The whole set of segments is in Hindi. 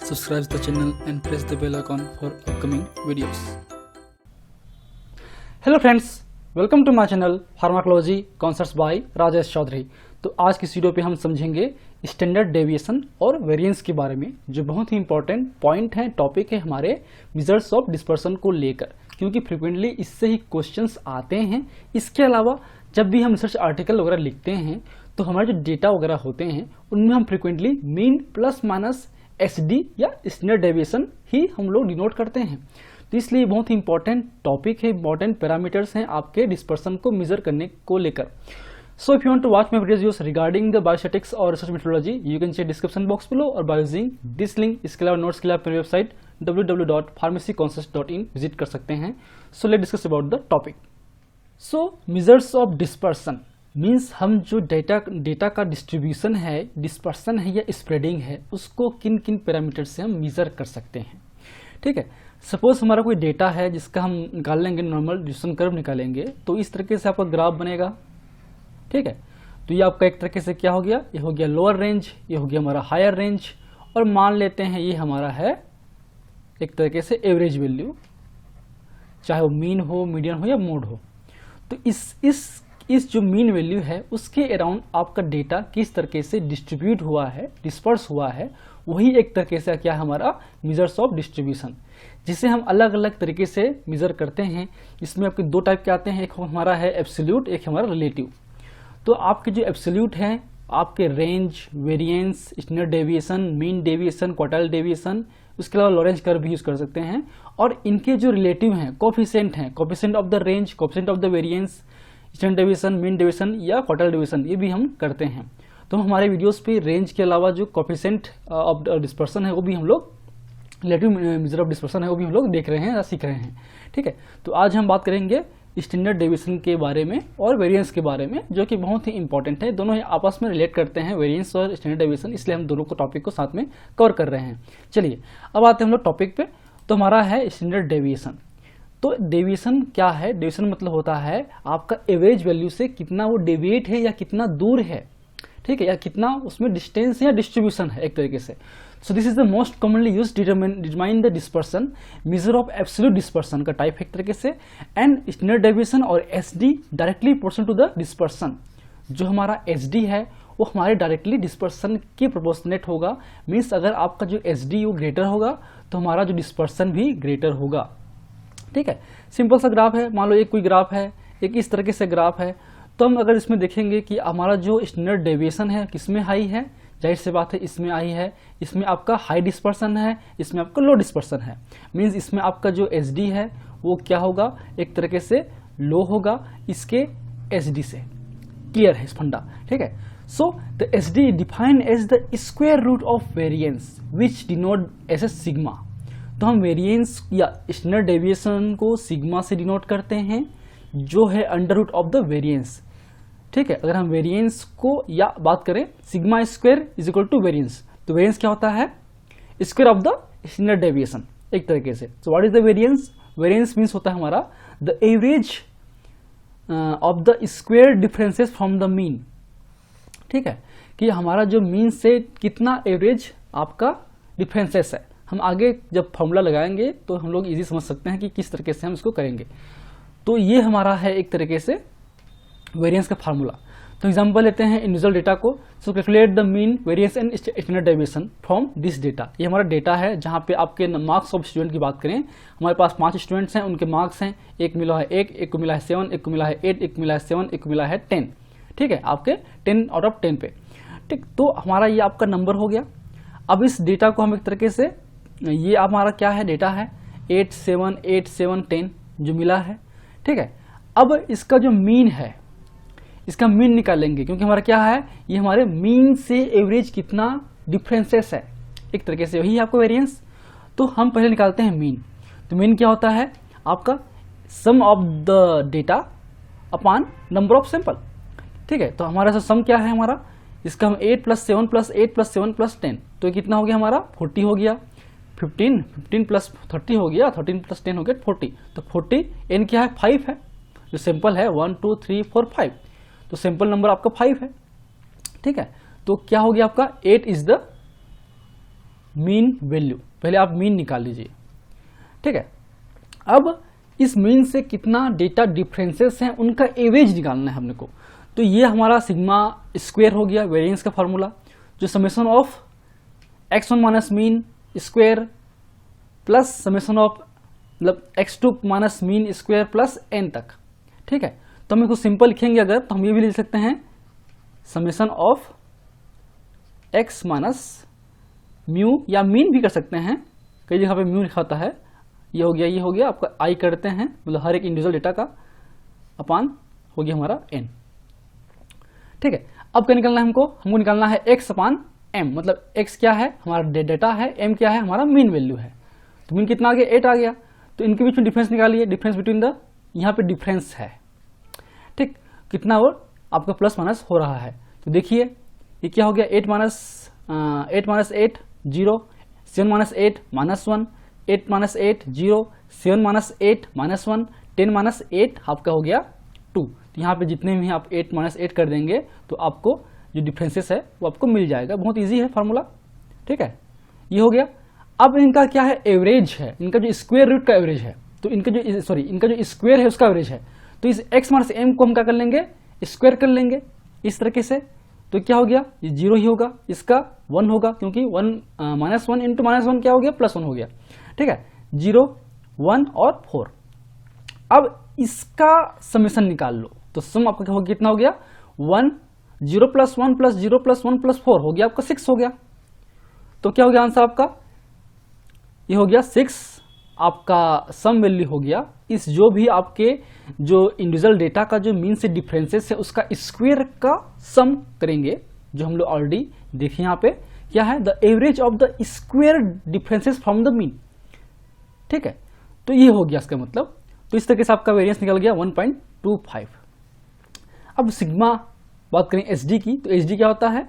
subscribe the channel and press the bell icon for upcoming videos. Hello friends, welcome to my channel pharmacology concepts by Rajesh Chaudhary. तो आज की वीडियो पे हम समझेंगे स्टैंडर्ड डेविएशन और वेरिएंस के बारे में, जो बहुत ही इंपॉर्टेंट पॉइंट है, टॉपिक है हमारे मेजर्स ऑफ डिस्पर्सन को लेकर, क्योंकि फ्रिक्वेंटली इससे ही क्वेश्चंस आते हैं। इसके अलावा जब भी हम रिसर्च आर्टिकल वगैरह लिखते हैं तो हमारे जो डेटा वगैरह होते हैं उनमें हम frequently mean plus minus SD या स्टैंडर्ड डेविएशन ही हम लोग डिनोट करते हैं। तो इसलिए बहुत ही इंपॉर्टेंट टॉपिक है, इंपॉर्टेंट पैरामीटर्स हैं आपके डिस्पर्सन को मेजर करने को लेकर। So if you want to watch my videos regarding the biostatistics और research methodology, you can check description box below और बाय यूजिंग दिस लिंक। इसके अलावा नोट्स के लिए आप मेरी वेबसाइट www.pharmacyconcepts.in विजिट कर सकते हैं। So let's discuss about the topic. So measures of dispersion means हम जो डेटा का डिस्ट्रीब्यूशन है, डिस्पर्सन है या स्प्रेडिंग है, उसको किन किन पैरामीटर से हम मेजर कर सकते हैं। ठीक है, सपोज हमारा कोई डेटा है जिसका हम निकाल लेंगे, नॉर्मल डिस्ट्रीब्यूशन कर्व निकालेंगे, तो इस तरीके से आपका ग्राफ बनेगा। ठीक है, तो ये आपका एक तरीके से क्या हो गया, ये हो गया लोअर रेंज, ये हो गया हमारा हायर रेंज, और मान लेते हैं ये हमारा है एक तरीके से एवरेज वैल्यू, चाहे वो मीन हो, मीडियन हो या मोड हो। तो इस जो मीन वैल्यू है उसके अराउंड आपका डेटा किस तरीके से डिस्ट्रीब्यूट हुआ है, डिस्पर्स हुआ है, वही एक तरीके से क्या है हमारा मेजर्स ऑफ डिस्ट्रीब्यूशन, जिसे हम अलग अलग तरीके से मेजर करते हैं। इसमें आपके दो टाइप के आते हैं, एक हमारा है एब्सोल्यूट, एक हमारा रिलेटिव। तो आपके जो एब्सोल्यूट हैं, आपके range, variance, standard deviation, mean deviation, quartile deviation, उसके अलावा लॉरेंज कर्व भी यूज कर सकते हैं। और इनके जो रिलेटिव हैं, कोफिशिएंट हैं, coefficient of the range, coefficient of the variance, standard deviation, mean deviation या क्वार्टाइल डेविएशन, ये भी हम करते हैं। तो हमारे वीडियोस पे रेंज के अलावा जो कोफिशिएंट ऑफ डिस्पर्सन है वो भी हम लोग, रिलेटिव मेजर ऑफ डिस्पर्सन है वो भी हम लोग देख रहे हैं या सीख रहे हैं। ठीक है, तो आज हम बात करेंगे स्टैंडर्ड डेविएशन के बारे में और वेरिएंस के बारे में, जो कि बहुत ही इंपॉर्टेंट है। दोनों ही आपस में रिलेट करते हैं, वेरिएंस और स्टैंडर्ड डेविएशन, इसलिए हम दोनों को टॉपिक को साथ में कवर कर रहे हैं। चलिए अब आते हैं हम लोग टॉपिक पे। तो हमारा है स्टैंडर्ड डेविएशन। तो डेविएशन क्या है? डेविएशन मतलब होता है आपका एवरेज वैल्यू से कितना वो डेविएट है या कितना दूर है, ठीक है, या कितना उसमें डिस्टेंस या डिस्ट्रीब्यूशन है एक तरीके से। So this is the most commonly used determine the dispersion, measure of absolute dispersion का टाइप एक तरीके से। एंड स्टैंडर्ड डेविएशन और SD directly proportional to the dispersion. जो हमारा SD है वो हमारे डायरेक्टली डिस्पर्सन के प्रोपोर्शनेट होगा। मीन्स अगर आपका जो SD वो ग्रेटर होगा तो हमारा जो डिस्पर्सन भी ग्रेटर होगा। ठीक है, सिंपल सा ग्राफ है, मान लो एक कोई ग्राफ है, एक इस तरीके से ग्राफ है। तो हम अगर इसमें देखेंगे कि हमारा जो स्टैंडर्ड डेविएशन है किसमें हाई है, जाहिर सी बात है इसमें हाई है। इसमें आपका हाई डिस्पर्सन है, इसमें आपका लो डिस्पर्सन है। मींस इसमें आपका जो SD है वो क्या होगा, एक तरीके से लो होगा इसके SD से। क्लियर है इस फंडा? ठीक है, so the SD defined as the square root of variance which denote as a sigma. तो हम वेरिएंस या स्टैंडर्ड डेविएशन को सिग्मा से डिनोट करते हैं, जो है under root of the variance. ठीक है, अगर हम वेरिएंस को या बात करें, sigma square is equal to variance. तो वेरिएंस क्या होता है? Square of the standard deviation एक तरीके से। So what is the variance? Variance means होता है हमारा the average of the square differences from the mean. ठीक है, कि हमारा जो मीन से कितना एवरेज आपका डिफरेंसेस है। हम आगे जब फॉर्मूला लगाएंगे तो हम लोग इजी समझ सकते हैं कि किस तरीके से हम इसको करेंगे। तो ये हमारा है एक तरीके से वेरिएंस का फार्मूला। तो एग्जांपल लेते हैं इंडिविजुअल डेटा को। सो calculate the mean, variance and standard deviation from this data. ये हमारा डेटा है जहाँ पे आपके मार्क्स ऑफ स्टूडेंट की बात करें, हमारे पास 5 स्टूडेंट्स हैं, उनके मार्क्स हैं, एक मिला है 1, एक को मिला है 7, एक को मिला है 8, एक को मिला है 7, एक को मिला है 10। ठीक है, आपके 10 आउट ऑफ 10 पे। ठीक, तो हमारा ये आपका नंबर हो गया। अब इस डेटा को हम एक तरीके से, ये हमारा क्या है, डेटा है 8, 7, 8, 7, 10 जो मिला है। ठीक है, अब इसका जो मीन है, इसका मीन निकालेंगे, क्योंकि हमारा क्या है, ये हमारे मीन से एवरेज कितना डिफरेंसेस है एक तरीके से, वही है आपको वेरिएंस। तो हम पहले निकालते हैं मीन। तो मीन क्या होता है आपका sum of the data upon number of sample. ठीक है, तो हमारा सम क्या है हमारा, इसका हम 8 + 7 + 8 + 7 + 10, तो कितना हो गया हमारा 40 हो गया। 15 + 30 हो गया, 13 + 10 हो गया 40। तो 40 n क्या है, 5 है। जो सैंपल है 1 2 3 4 5, तो सैंपल नंबर आपका 5 है। ठीक है, तो क्या हो गया आपका 8 इज द मीन वैल्यू, पहले आप मीन निकाल लीजिए, ठीक है। अब इस मीन से कितना डेटा डिफरेंसेस हैं उनका एवरेज निकालना है हमने को। तो ये हमारा सिग्मा स्क्वायर हो गया वेरिएंस का फार्मूला, जो summation of x1 minus mean square plus summation of मतलब x2 minus mean square plus n तक, ठीक है। तो हम इसको सिंपल लिखेंगे अगर, तो हम ये भी लिख सकते हैं summation of x minus mu, या मीन भी कर सकते हैं, कई जगह पे म्यू लिखा होता है। ये हो गया आपका आई करते हैं, मतलब हर एक इंडिविजुअल डेटा का अपान हो गया हमारा n, ठीक है। अब क्या निकालना है हमको निकालना है x अपान m, मतलब x क्या है हमारा डेटा है, m क्या है हमारा मीन वैल्यू है। तो मीन कितना आ गया 8 आ गया, तो इनके बीच में डिफरेंस निकालिए, डिफरेंस बिटवीन द, यहाँ पे डिफरेंस है, ठीक, कितना वो आपका प्लस माइनस हो रहा है। तो देखिए ये क्या हो गया 8 minus 8 0, 7 minus 8 -1, 8 minus 8 0, 7 minus 8 -1, 10 minus 8 आपका हो गया 2। तो यहाँ पे जितने भी आप 8 माइनस 8 कर देंगे तो आपको जो डिफरेंसेस है वो आपको मिल जाएगा। बहुत इजी है फार्मूला, ठीक है, ये हो गया। अब इनका क्या है एवरेज है, इनका जो स्क्वायर रूट का एवरेज है, तो इनका जो स्क्वायर है उसका एवरेज है। तो इस x माइनस m को हम क्या कर लेंगे स्क्वायर कर लेंगे इस तरीके से। तो क्या हो गया ये 0 ही होगा, इसका 1 होगा, क्योंकि 1 माइनस 1 इंटू माइनस 1 क्या हो गया +1 हो गया, ठीक है। 0 1 और 4। अब इसका समेशन निकाल लो, तो सम आपका कितना हो गया 1 0 + 1 + 0 + 1 + 4 हो गया आपका 6 हो गया। तो क्या हो गया आंसर आपका, ये हो गया 6 आपका सम वैल्यू हो गया। इस जो भी आपके जो इंडिविजुअल डेटा का जो मीन से डिफरेंसेस है उसका स्क्वायर का सम करेंगे, जो हम लोग ऑलरेडी देखे यहाँ पे क्या है the average of the square differences from the mean, ठीक है। तो ये हो गया इसका मतलब। तो इस तरीके से आपका वेरिएंस निकल गया 1.25। अब सिग्मा बात करें एसडी की, तो एसडी क्या होता है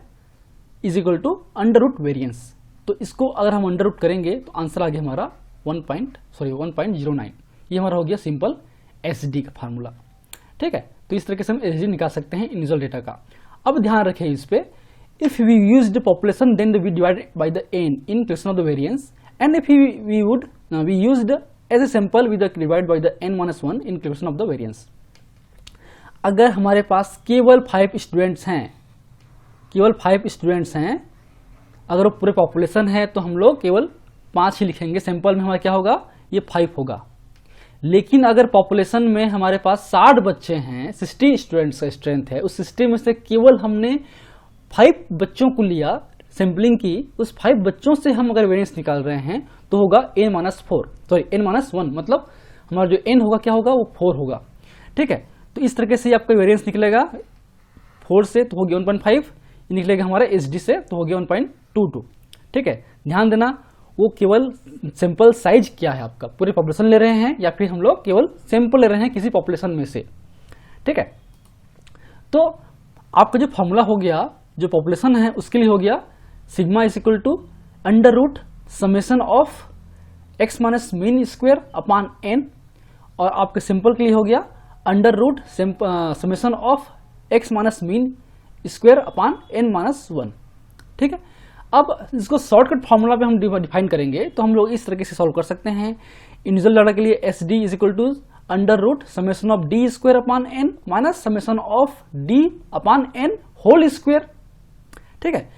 is equal to under root variance. तो इसको अगर हम अंडर रूट करेंगे तो आंसर आ गया हमारा 1.09। ये हमारा हो गया सिंपल एसडी का फार्मूला, ठीक है। तो इस तरीके से हम एसडी निकाल सकते हैं इंडिविजुअल डेटा का। अब ध्यान रखें इस पे, if we use the population then we divide by the n in question of the variance, and if we used as a sample with divide by the n-1 in question of the variance. अगर हमारे पास केवल 5 स्टूडेंट्स हैं, अगर वो पूरे पॉपुलेशन है तो हम लोग केवल 5 ही लिखेंगे, सैंपल में हमारा क्या होगा ये 5 होगा। लेकिन अगर पॉपुलेशन में हमारे पास 60 बच्चे हैं, 60 स्टूडेंट्स का स्ट्रेंथ है, उस सिस्टम में से केवल हमने 5 बच्चों को लिया सैंपलिंग की, उस 5 बच्चों से हम अगर वेरिएंस निकाल रहे हैं तो होगा n-1, मतलब हमारा जो n होगा क्या होगा वो 4 होगा, ठीक है। तो इस तरीके से आपका वेरिएंस निकलेगा 4 से तो हो गया 1.5, निकलेगा हमारा एसडी से तो हो गया 1.22, ठीक है। ध्यान देना वो केवल सैंपल साइज क्या है आपका, पूरे पॉपुलेशन ले रहे हैं या फिर हम लोग केवल सैंपल ले रहे हैं किसी पॉपुलेशन में से, ठीक है। तो आपका जो फॉर्मूला हो गया जो पॉपुलेशन है उसके लिए हो गया sigma is equal to under root summation of x minus mean square upon n, और आपके सिंपल के लिए हो गया under root summation of x minus mean square upon n-1, ठीक है। अब इसको शॉर्टकट फार्मूला पे हम डिफाइन करेंगे तो हम लोग इस तरीके से सॉल्व कर सकते हैं। इंडिविजुअल डाटा के लिए S D is equal to under root summation of D square upon N minus summation of D upon N whole square, ठीक है।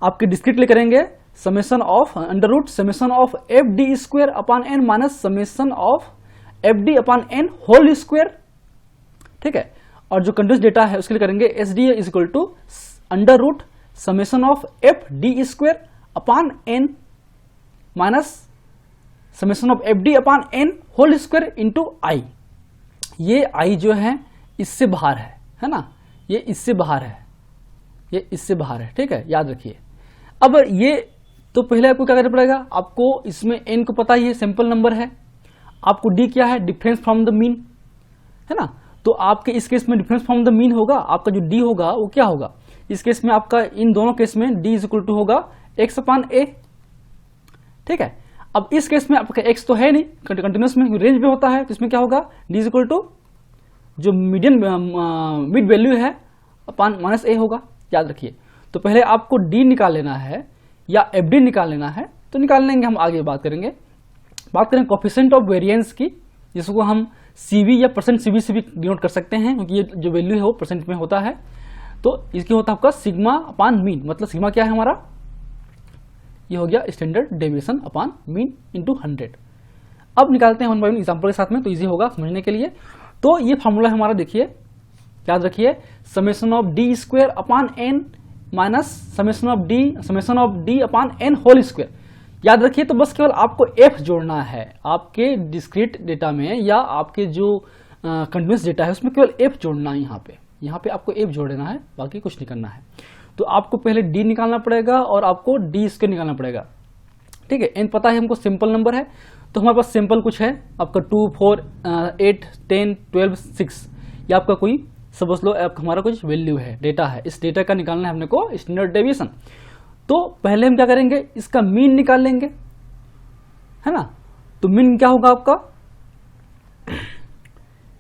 आपके डिस्क्रीट लिए करेंगे summation of under root summation of F D square upon N minus summation of F D upon N whole square, ठीक है। और जो कंटिन्यूअस डेटा है उसके लिए करेंगे S D is equal to under root summation of F D square upon N minus summation of F D upon N whole square into I. ये आई जो है इससे बाहर है ना, ये इससे बाहर है, ये इससे बाहर है, ठीक है, याद रखिए। अब ये तो पहले आपको क्या करना पड़ेगा, आपको इसमें एन को पता ही है सैंपल नंबर है, आपको डी क्या है डिफरेंस फ्रॉम द मीन है ना। तो आपके इस केस में डिफरेंस फ्रॉम द मीन होगा, आपका जो डी होगा वो क्या होगा इस केस में, आपका इन दोनों केस में डी इज इक्वल टू होगा एक्स अपान ए, ठीक है। अब इस केस में आपका एक्स तो है नहीं, कंटिन्यूस में रेंज में होता है, तो इसमें क्या होगा डी इज इक्वल टू जो मिड वैल्यू है अपान माइनस ए होगा, याद रखिए। तो पहले आपको डी निकाल लेना है या एफ डी निकाल लेना है, तो निकाल लेंगे, हम आगे बात करेंगे। बात करें कोफिशिएंट ऑफ वेरिएंस की, जिसको हम CV या परसेंट CV से भी डिनोट कर सकते हैं, क्योंकि ये जो वैल्यू है वो परसेंट में होता है। तो इसकी होता है आपका सिग्मा अपान मीन, मतलब सिग्मा क्या है हमारा, ये हो गया स्टैंडर्ड डेविएशन अपान मीन इंटू 100। अब निकालते हैं वन बाय वन एग्जाम्पल के साथ में, तो इजी होगा समझने के लिए। तो ये फार्मूला हमारा देखिए, याद रखिए, summation of D square upon N minus summation of D upon N whole square. याद रखिए, तो बस केवल आपको एफ जोड़ना है आपके डिस्क्रीट डेटा में, या आपके जो कंटिन्यूअस डेटा है उसमें केवल एफ जोड़ना है। यहाँ पे आपको एफ जोड़ देना है, बाकी कुछ नहीं करना है। तो आपको पहले डी निकालना पड़ेगा और आपको डी स्क्वायर निकालना पड़ेगा, ठीक है। एन पता है हमको, सिंपल नंबर है, तो हमारे पास सिंपल कुछ है आपका 2, 4, 8, 10, 12, 6, या आपका कोई समझ लो हमारा कुछ वैल्यू है, डेटा है, इस डेटा का निकालना है हमने को स्टैंडर्ड डेविएशन। तो पहले हम क्या करेंगे, इसका मीन निकाल लेंगे, है ना। तो मीन क्या होगा आपका,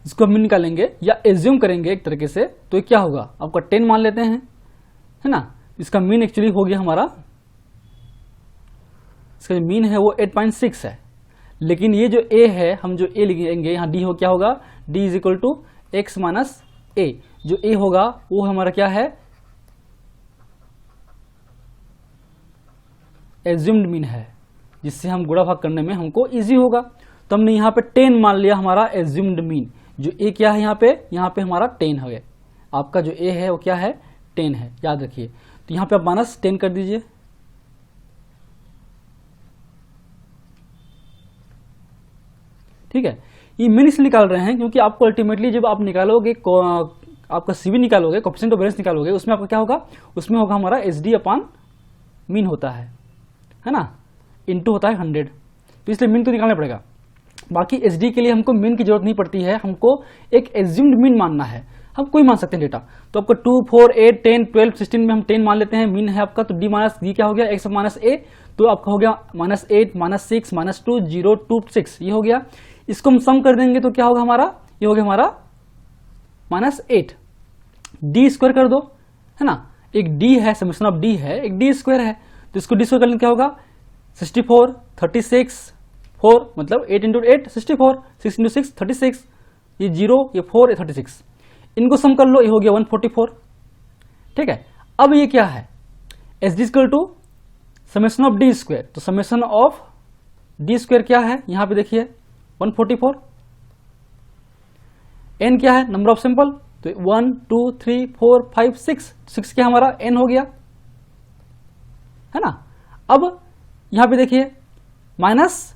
इसको हम मीन निकालेंगे या एज्यूम करेंगे एक तरीके से, तो ये क्या होगा आपका 10 मान लेते हैं, है ना। इसका मीन एक्चुअली हो गया हमारा, इसका जो मीन है वो 8.6 है, लेकिन ये जो a है, हम जो a लिखेंगे यहाँ d हो क्या होगा, d is equal to X minus A. जो a होगा वो हमारा क्या है, एज्यूम्ड मीन है, जिससे हम गुणा भाग करने में हमको इजी होगा। तो हमने यहाँ पे 10 मान लिया हमारा एज्यूम्ड मीन। जो a क्या है यहाँ पे हमारा 10 है, आपका जो a है वो क्या है 10 है, याद रखिए। तो यहाँ पे आप माइनस 10 कर दीजिए, ठीक है। ये मीन इसलिए निकाल रहे हैं क्योंकि आपको अल्टीमेटली जब आप निकालोगे आपका CV निकालोगे, कोएफिशिएंट ऑफ वेरिएंस निकालोगे, उसमें आपका क्या होगा, उसमें होगा हमारा SD अपान मीन होता है ना, इनटू होता है 100। तो इसलिए मीन तो निकालना पड़ेगा। बाकी SD के लिए हमको मीन की जरूरत नहीं पड़ती है, हमको एक एज्यूम्ड मीन मानना है, हम कोई मान सकते हैं डेटा। तो आपका 2, 4, 8, 10, 12, 16 में हम 10 मान लेते हैं, मीन है आपका। तो डी माइनस डी क्या हो गया, एक्स माइनस ए, तो आपका हो गया -8, -6, -2, 0, 2, 6, ये हो गया। इसको हम सम कर देंगे तो क्या होगा हमारा, ये हो गया हमारा -8। डी स्क्वायर कर दो, है ना, एक डी है, समेशन ऑफ डी है, एक डी स्क्वायर है, तो इसको डी स्क्वायर करने क्या होगा 64, 36, 4 मतलब 8 × 8 64, 6 × 6 36, ये 0, ये 4, ये 36, इनको सम कर लो, ये हो गया 144, ठीक है। अब ये क्या है, S D equal to summation of D square, तो समेशन ऑफ डी स्क्वायर क्या है, यहां पे देखिए 144। एन क्या है, नंबर ऑफ सैंपल, तो 1, 2, 3, 4, 5, 6 क्या हमारा एन हो गया, है ना। अब यहां पे देखिए minus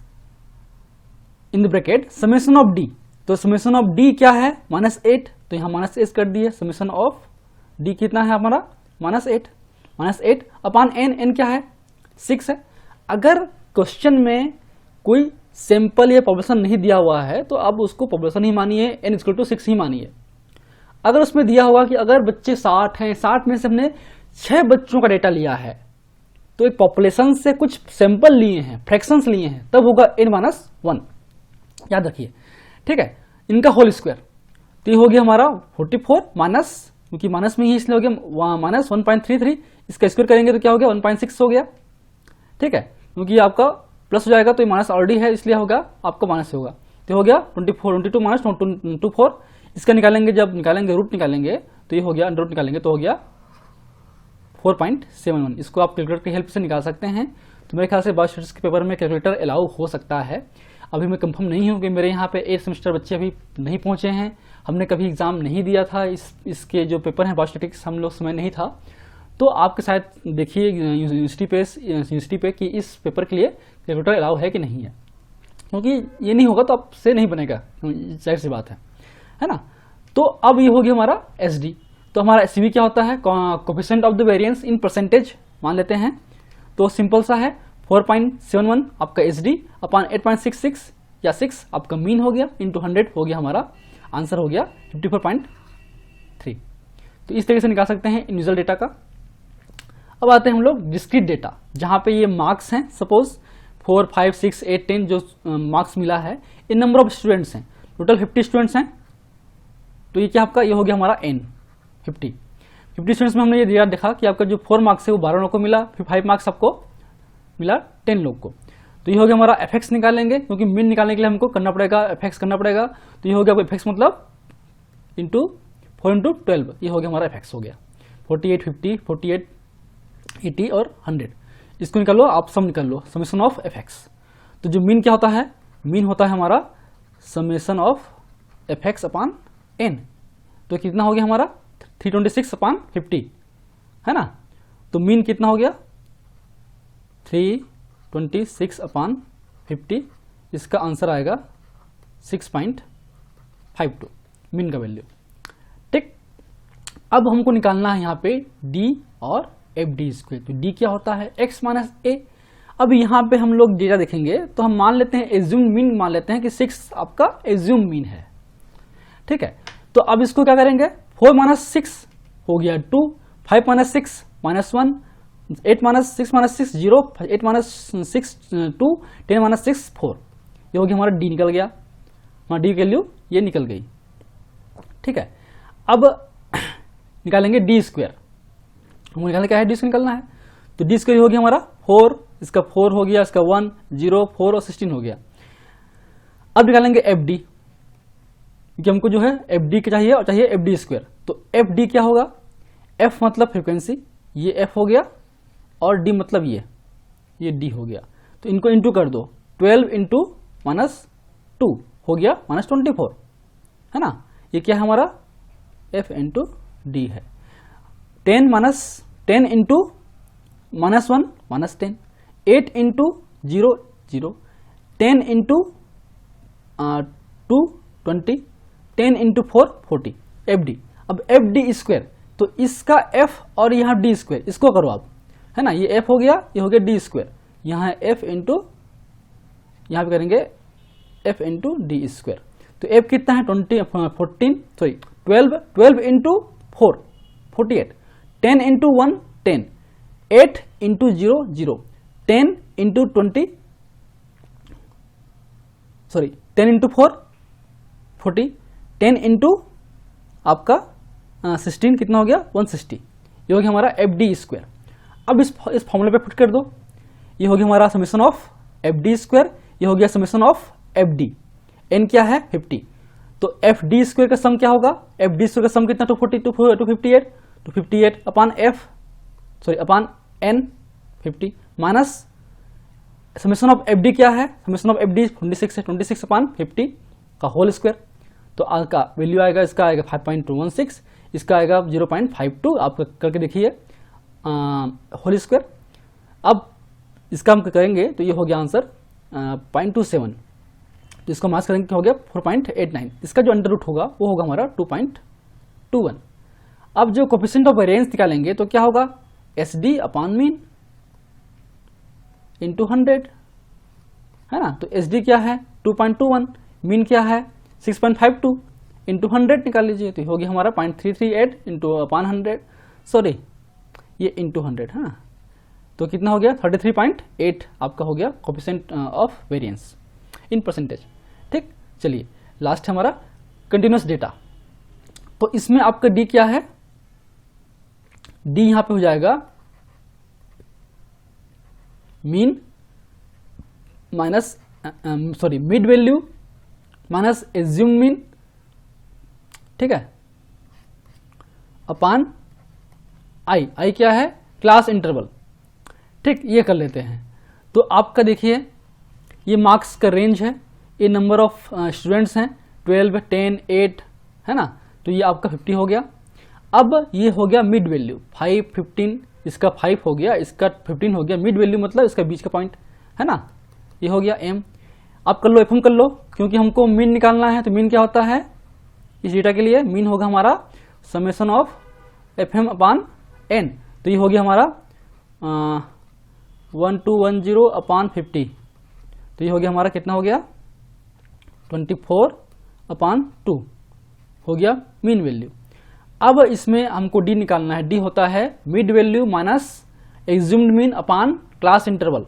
in the bracket summation of D, तो समेशन ऑफ डी क्या है -8, तो यहां -8 कर दिए, समेशन ऑफ डी कितना है हमारा -8 अपान एन, एन क्या है 6 है। अगर क्वेश्चन में कोई सैंपल या पॉपुलेशन नहीं दिया हुआ है तो आप उसको पॉपुलेशन ही मानिए, n = 6 ही मानिए। अगर उसमें दिया हुआ कि अगर बच्चे 60 हैं, 60 में से हमने 6 बच्चों का डेटा लिया है, तो एक पॉपुलेशन से कुछ सैंपल लिए हैं, फ्रैक्शंस लिए हैं, तब होगा n-1, याद रखिए, ठीक है। इनका होल स्क्वायर, तो ये हो गया हमारा 44 माइनस, क्योंकि माइनस में ही इसलिए हो गया -1.33, इसका स्क्वायर करेंगे तो क्या हो गया 1.6 हो गया, ठीक है। क्योंकि आपका प्लस हो जाएगा तो ये माइनस ऑलरेडी है, इसलिए होगा आपका माइनस होगा, तो हो गया 22 माइनस 24। इसका निकालेंगे, जब निकालेंगे रूट निकालेंगे तो ये हो गया, अंडर रूट निकालेंगे तो हो गया 4.71। इसको आप कैलकुलेटर की हेल्प से निकाल सकते हैं। तो मेरे ख्याल से बायोस्टैटिस्टिक्स के पेपर में कैलकुलेटर अलाउ हो सकता है, अभी मैं कंफर्म नहीं हूँ कि मेरे यहाँ पे 8 सेमेस्टर बच्चे अभी नहीं पहुँचे हैं, हमने कभी एग्जाम नहीं दिया था, इसके जो पेपर हैं बायोस्टैटिक्स हम लोग समय नहीं था। तो आपके शायद देखिए यूनिवर्सिटी पे कि इस पेपर के लिए कैलकुलेटर अलाउ है कि नहीं है, क्योंकि ये नहीं होगा तो आपसे नहीं बनेगा, जाहिर सी बात है ना। तो अब ये हो गया हमारा SD। तो हमारा CV क्या होता है, coefficient of the variance in percentage मान लेते हैं, तो सिंपल सा है 4.71 आपका SD अपान 8.66 या 6 आपका मीन हो गया, इंटू 100 हो गया, हमारा आंसर हो गया 54.3। तो इस तरीके से निकाल सकते हैं इंडिविजुअल डेटा का। अब आते हैं हम लोग डिस्क्रीट डेटा, जहाँ पे ये मार्क्स हैं, सपोज 4, 5, 6, 8, 10 जो मार्क्स मिला है, इन नंबर ऑफ स्टूडेंट्स हैं, टोटल 50 स्टूडेंट्स हैं। तो ये क्या आपका, ये हो गया हमारा n 50 स्टूडेंट्स में हमने ये दिया देखा कि आपका जो 4 मार्क्स है वो 12 लोगों को मिला, फिर 5 मार्क्स आपको मिला 10 लोग को। तो ये हो गया हमारा एफ निकालेंगे, क्योंकि मीन निकालने के लिए हमको करना पड़ेगा एफ करना पड़ेगा। तो ये हो गया एफ मतलब इंटू 4 इंटू 12, ये हो गया हमारा एफ हो गया 48, 50, 48, 80 और 100। इसको निकाल लो, आप सम निकाल लो, समेशन ऑफ एफ। तो जो मीन क्या होता है, मीन होता है हमारा summation of F X upon N. तो कितना हो गया हमारा 326 अपॉन 50, है ना। तो मीन कितना हो गया 326 अपॉन 50, इसका आंसर आएगा 6.52 मीन का वैल्यू। ठीक, अब हमको निकालना है यहाँ पे डी और एफ डी स्क्वायर। तो डी क्या होता है x माइनस ए। अब यहाँ पे हम लोग डेटा देखेंगे तो हम मान लेते हैं एज्यूम मीन, मान लेते हैं कि 6 आपका एज्यूम मीन है। ठीक है, तो अब इसको क्या करेंगे, 4 माइनस 6 हो गया 2, 5 minus 6 minus 1, 8 minus 6 minus 6 0, 8 minus 6 2, 10 minus 6 4। ये हो गया हमारा डी निकल गया, हमारा डी वैल्यू ये निकल गई। ठीक है, अब निकालेंगे डी स्क्वायर। हमको निकालना क्या है, डी स्क्वायर निकालना है। तो डी स्क्वायर हो गया हमारा 4, इसका 4 हो गया, इसका 1, 0, 4 और 16 हो गया। अब निकालेंगे एफ डी, क्योंकि हमको जो है एफ डी चाहिए और चाहिए एफ डी स्क्वायर। तो एफ डी क्या होगा, एफ मतलब फ्रिक्वेंसी, ये एफ हो गया, और डी मतलब ये डी हो गया। तो इनको इंटू कर दो, 12 इंटू माइनस 2 हो गया माइनस 24, है ना। ये क्या है हमारा एफ इंटू डी है। 10 into minus 1 minus 10, 8 into 0 0, 10 into 2 20, 10 into 4 40 F D. अब एफ डी स्क्वायर, तो इसका एफ और यहाँ डी स्क्वायर, इसको करो आप, है ना। ये एफ हो गया, ये हो गया डी स्क्वायर, यहाँ है एफ इंटू, यहाँ पे करेंगे एफ इंटू डी स्क्वायर। तो एफ कितना है 12 into 4 48, 10 into 1 10, 8 into 0 0, 10 into 20 sorry 10 into 4 40, 10 into आपका 16 कितना हो गया 160। ये हो गया हमारा एफ डी स्क्वायर। अब इस फॉर्मूले पे पुट कर दो, ये हो गया हमारा summation of F D square, ये हो गया summation of F D. N क्या है 50, तो एफ डी स्क्वायर का सम क्या होगा, एफ डी स्क्वायर का सम कितना 258 upon F sorry upon N 50 minus summation of F D क्या है, समेशन ऑफ एफ डी 26 है, 26 अपॉन 50 का होल स्क्वायर। तो का वैल्यू आएगा, इसका आएगा 5.216, इसका आएगा 0.52, आप करके देखिए होल स्क्वायर। अब इसका हम करेंगे तो ये हो गया आंसर 0.27, तो इसको मास करेंगे हो गया 4.89, इसका जो अंडर रूट होगा वो होगा हमारा 2.21। अब जो कोफिशिएंट ऑफ वेरिएंस निकालेंगे तो क्या होगा, S D upon mean into 100, है ना। तो एस डी क्या है 2.21, मीन क्या है 6.52 इंटू 100 निकाल लीजिए, तो हो गया हमारा 0.338 इंटू अपॉन 100, सॉरी ये इंटू 100, है ना। तो कितना हो गया 33.8 आपका हो गया coefficient of variance in percentage. ठीक, चलिए लास्ट है हमारा कंटिन्यूअस डेटा। तो इसमें आपका डी क्या है, डी यहां पे हो जाएगा mean minus sorry mid value minus assume mean, ठीक है, अपान आई क्या है क्लास इंटरवल। ठीक, ये कर लेते हैं। तो आपका देखिए ये मार्क्स का रेंज है, ये नंबर ऑफ स्टूडेंट्स हैं 12, 10, 8, है ना। तो ये आपका 50 हो गया। अब ये हो गया मिड वैल्यू 5, 15, इसका 5 हो गया, इसका 15 हो गया। मिड वैल्यू मतलब इसका बीच का पॉइंट, है ना। ये हो गया एम। आप कर लो एफ एम कर लो, क्योंकि हमको मीन निकालना है। तो मीन क्या होता है इस डेटा के लिए, मीन होगा हमारा summation of F M upon N. तो ये हो गया हमारा 1210 अपान 50। तो ये हो गया हमारा कितना हो गया 24 अपान 2 हो गया मीन वैल्यू। अब इसमें हमको डी निकालना है। डी होता है mid value minus assumed mean upon class interval.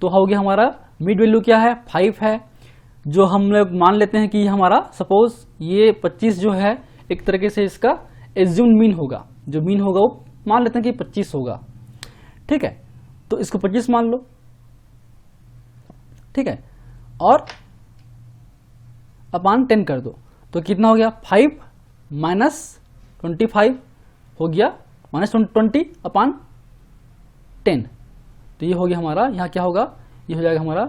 तो हो गया हमारा मिड वैल्यू क्या है 5 है, जो हम लोग मान लेते हैं कि हमारा सपोज ये 25 जो है एक तरीके से इसका एज्यूम्ड मीन होगा। जो मीन होगा वो मान लेते हैं कि 25 होगा, ठीक है। तो इसको 25 मान लो, ठीक है, और अपान 10 कर दो तो कितना हो गया 5 माइनस 25 हो गया माइनस 20 अपान 10। तो ये हो गया हमारा, यहाँ क्या होगा, ये हो जाएगा हमारा,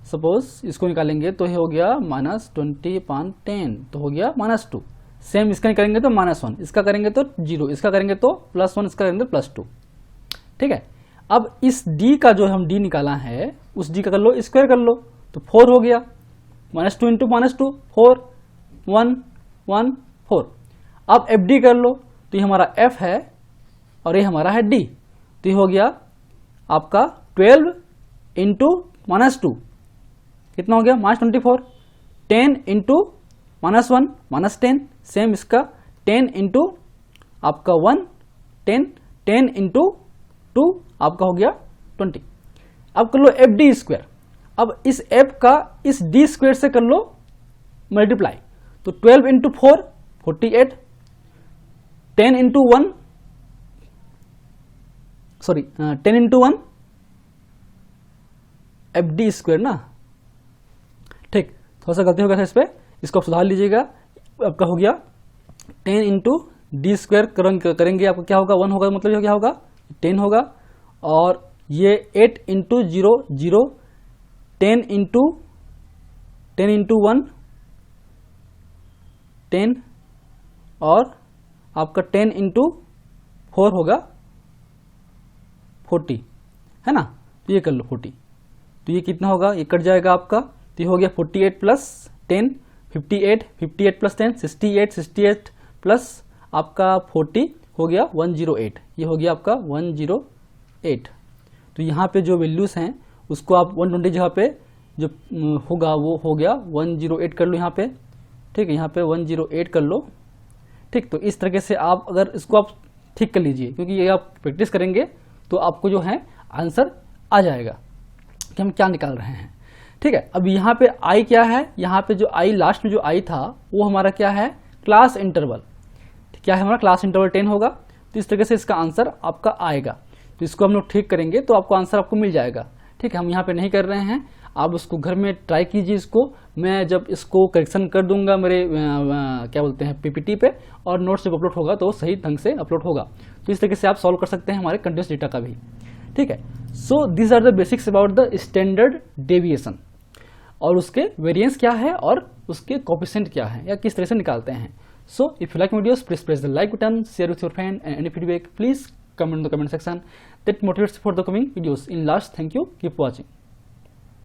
सपोज इसको निकालेंगे तो ये हो गया माइनस 20 अपान 10, तो हो गया -2। सेम इसका करेंगे तो -1, इसका करेंगे तो 0, इसका करेंगे तो +1, इसका करेंगे तो +2। ठीक है, अब इस d का जो हम d निकाला है उस d का कर लो स्क्वायर कर लो तो 4 हो गया, -2 इंटू -2 4 1 1 4। अब fd कर लो तो ये हमारा f है और ये हमारा है d, तो ये हो गया आपका 12 इंटू -2 कितना हो गया -24, 10 इंटू -1 -10, सेम इसका 10 इंटू आपका 1 10, 10 इंटू 2 आपका हो गया 20। अब कर लो एफ डी स्क्वायर, अब इस f का इस d स्क्वायर से कर लो मल्टीप्लाई, तो 12 into 4 48, 10 into 1 sorry 10 into 1 F D square ना, ठीक, थोड़ा सा गलती हो गया था इस पर, इसको आप सुधार लीजिएगा। आपका हो गया 10 इंटू डी स्क्वायर करेंगे आपका क्या होगा 1 होगा, मतलब क्या होगा 10 होगा, और ये 8 इंटू 0 0, 10 इंटू 1 10, और आपका 10 इंटू 4 होगा 40, है ना, तो ये कर लो 40, तो ये कितना होगा, ये कट जाएगा आपका, तो ये हो गया 48 प्लस 10 58, 58 प्लस 10 68, 68 प्लस आपका 40 हो गया 108, ये हो गया आपका 108। तो यहाँ पे जो वैल्यूज हैं उसको आप 120 जगह पे जो होगा वो हो गया 108 कर लो यहाँ पे, ठीक है, यहाँ पे 108 कर लो, ठीक। तो इस तरीके से आप अगर इसको आप ठीक कर लीजिए, क्योंकि ये आप प्रैक्टिस करेंगे तो आपको जो है आंसर आ जाएगा कि हम क्या निकाल रहे हैं, ठीक है। अब यहाँ पे आई क्या है, यहाँ पे जो आई लास्ट में जो आई था वो हमारा क्या है क्लास इंटरवल, क्या है हमारा क्लास इंटरवल 10 होगा, तो इस तरीके से इसका आंसर आपका आएगा। तो इसको हम लोग ठीक करेंगे तो आपको आंसर आपको मिल जाएगा, ठीक है। हम यहाँ पे नहीं कर रहे हैं, आप उसको घर में ट्राई कीजिए इसको, मैं जब इसको करेक्शन कर दूंगा मेरे क्या बोलते हैं पीपीटी पे, और नोट्स जब अपलोड होगा तो सही ढंग से अपलोड होगा। तो इस तरीके से आप सॉल्व कर सकते हैं हमारे कंटिन्यूस डेटा का भी, ठीक है। So this are the basics about the standard deviation, और उसके वेरिएंस क्या है और उसके कोएफिशिएंट क्या है या किस तरह से निकालते हैं। सो if you like videos please press the like button, share with your friend, and any feedback please comment in the comment section that motivates for the coming videos. In last, thank you, keep watching.